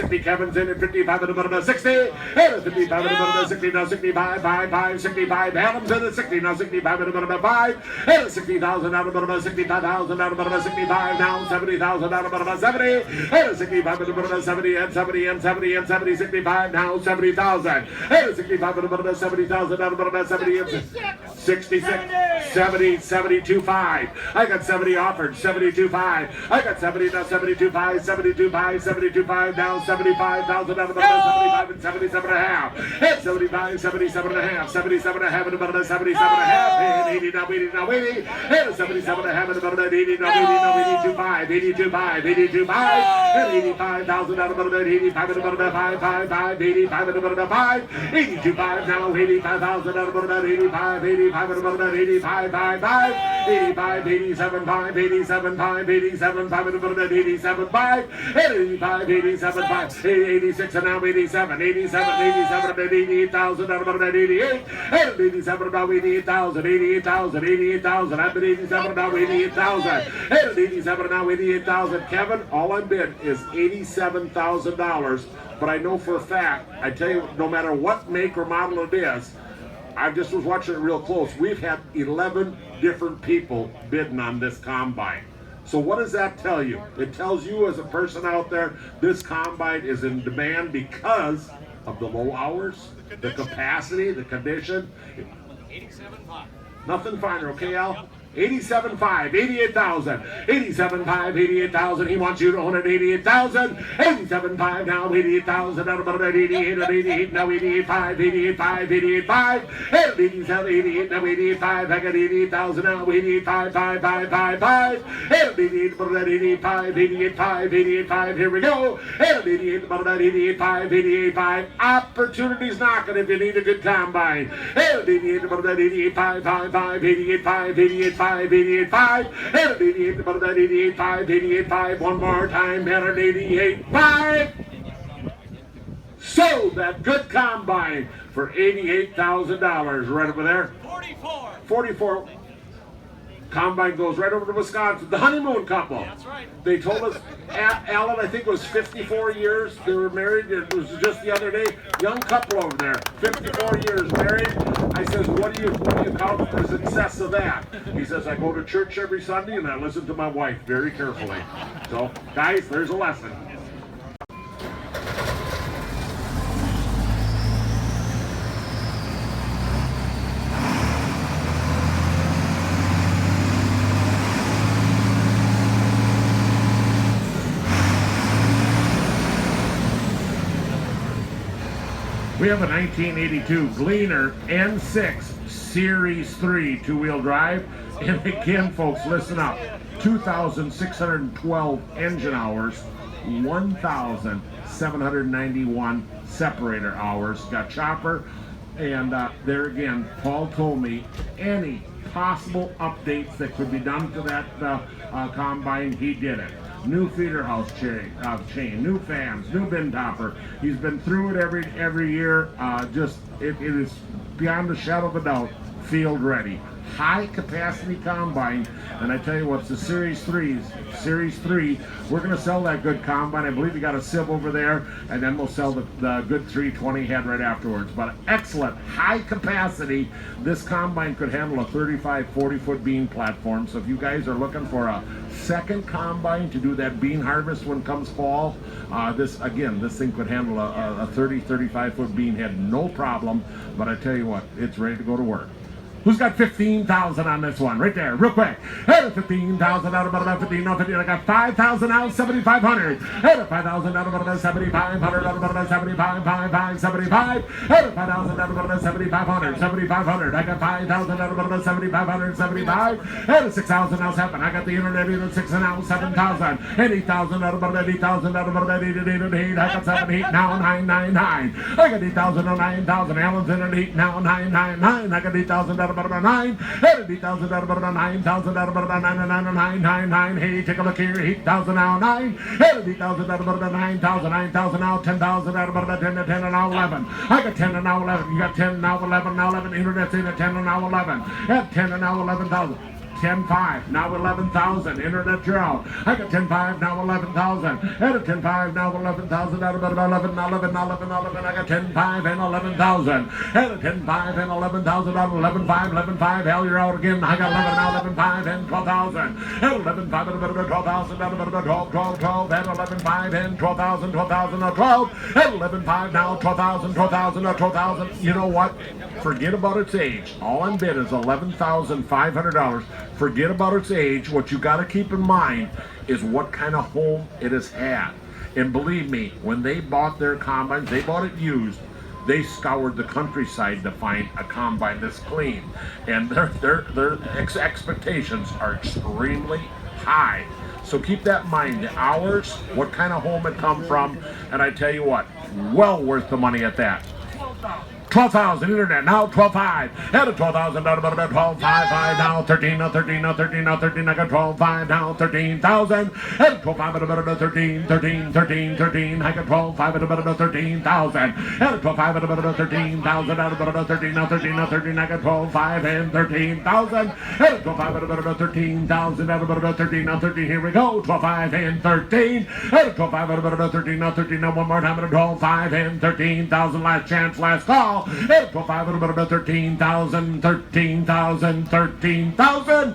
60. Kevin's in at 55 and about 60. And 55 and about 60. Now 65, 65. Adam's in at 60. Now 65 and about 5. And 60,000 out of about 65,000 out of about 65. Now 70,000 out of about 70. And 65 and about 70 and 70 and 70 and 70. 65 now 70,000. And 65 and about 70,000 out of about 70 and 66. 70, 72.5. I got 70 offered. 72.5. I got 70 now 72.5. 72.5. 72.5 now 75,000 out of about 75 and 77 and a half. And 75, 77 and a half. 77 and a half and about 77 and a half. And 80 now 80 now 80. And 77 and a half and about 80 now 80 now 82.5. 82.5. 82.5. And 85,000 out of about 85 and about 5. 5. 5. 85 and about 5. 82.5 now 85,000 out of about 85. 85 and about 85. 5. 5. 85. 87. 5. 87. 5. 87. 5 and about 87. 5. 85. 87. 5. 86 and now 87. 87. 87 and 88,000 out of about 88. And 87 now 88,000. 88,000. 88,000. I've been 87 now 88,000. And 87 now 88,000. Kevin, all I bid is $87,000. But I know for a fact, I tell you, no matter what make or model it is, I just was watching it real close. We've had 11 different people bidding on this combine. So what does that tell you? It tells you as a person out there, this combine is in demand because of the low hours, the capacity, the condition. 87.5. Nothing finer, okay, Al? 87.5, 88,000, 87.5, 88,000. He wants you to own it, 88,000, 87.5 now, 88,000 out of about 88, and 88 now, 88.5, 88.5, 88.5, and 87, 88 now, 88.5. I got 88,000 now, 88.5, 5, 5, 5, 5, and 88 about 88.5, 88.5, 88.5. Here we go, and 88 about 88.5, 88.5. Opportunities knocking if you need a good combine. And 88 about 88.5, 5, 5, 88.5, 88.5. 88.5, and 88, about that 88.5, 88.5, one more time, and 88.5. So that good combine for $88,000 right over there. 44. Combine goes right over to Wisconsin. The honeymoon couple. That's right. They told us, Alan, I think it was 54 years. They were married. It was just the other day. Young couple over there, 54 years married. I says, what do you count for success of that? He says, I go to church every Sunday and I listen to my wife very carefully. So, guys, there's a lesson. We have a 1982 Gleaner N6 Series 3 two-wheel drive. And again, folks, listen up. 2,612 engine hours, 1,791 separator hours. Got chopper. And there again, Paul told me any possible updates that could be done to that combine, he did it. New feeder house chain, new fans, new bin topper. He's been through it every year. It is beyond a shadow of a doubt field ready. High capacity combine, and I tell you what, the Series 3, we're going to sell that good combine. I believe we got a sieve over there, and then we'll sell the good 320 head right afterwards. But excellent, high capacity. This combine could handle a 35, 40-foot bean platform. So if you guys are looking for a second combine to do that bean harvest when comes fall, this thing could handle a 30, 35-foot bean head, no problem. But I tell you what, it's ready to go to work. Who's got 15,000 on this one? Right there, real quick. Hey, 15,000 out of about 15, no 15. I got 5,000 out, 7,500. Hey, 5,000 out of about 7,500, out of about 75, 5, 75. Hey, 5,000 out of about 7,500, 7,500. I got 5,000 out of about 7,500, 75. Hey, 6,000 now 7. I got the internet in at 6 and now 7,000. 8,000 out of about 8,000 out of about 8. I got 7, 8 now 999. I got 8,000 now 9,000. Alan's in at 8 now 999. I got 8,000 out of about 9, 80,000 out of about 9,000 out of about 999. Hey, take a look here, 8,000 now 9, 80,000 out of about 9,000, 9,000 now 10,000 out of about 10 and now 11. I got 10 and now 11. You got 10 now 11 now 11. Internet's in at 10 and now 11. At 10 and now 11,000. 10.5, now 11,000. Internet Joe. I got 10.5, now 11,000. At a 10.5, now 11,000. Out of 11, 11, 11, 11. I got 10.5 and 11,000. At a 10.5 and 11,000. Out of 11.5, 11.5. Hell, you're out again. I got 11, now 11.5 and 12,000. At 11.5 and 12,000. Out of 12, 12, 12. At 11.5 and 12,000, 12,000, or 12. At 11.5 now 12,000, 12,000, or 12,000. You know what? Forget about its age. All I'm bid is $11,500. Forget about its age. What you got to keep in mind is what kind of home it has had. And believe me, when they bought their combines, they bought it used. They scoured the countryside to find a combine that's clean, and their expectations are extremely high. So keep that in mind. The hours, what kind of home it come from, and I tell you what, well worth the money at that. 12,000 internet now 12.5 at a 12,000 down about 12.5 now 13 now 13 now 13 now 13 I got 12.5 now 13,000 at a 12.5 at about 13 13 13 13 I got 12.5 at about 13,000 at a 12.5 at about 13,000 at about 13 now 13 now 13 I got 12.5 and 13,000 at a 12.5 at about 13,000 at about 13 now 13 here we go 12.5 and 13 at a 12.5 at about 13 now 13 now one more time at a 12.5 and 13,000 last chance last call. 12.5 at about 13,000, 13,000, 13,000.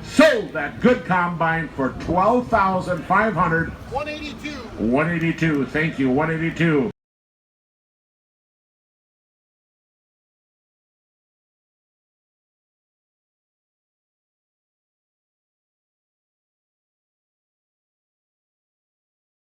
Sold that good combine for 12,500. 182. 182. Thank you. 182.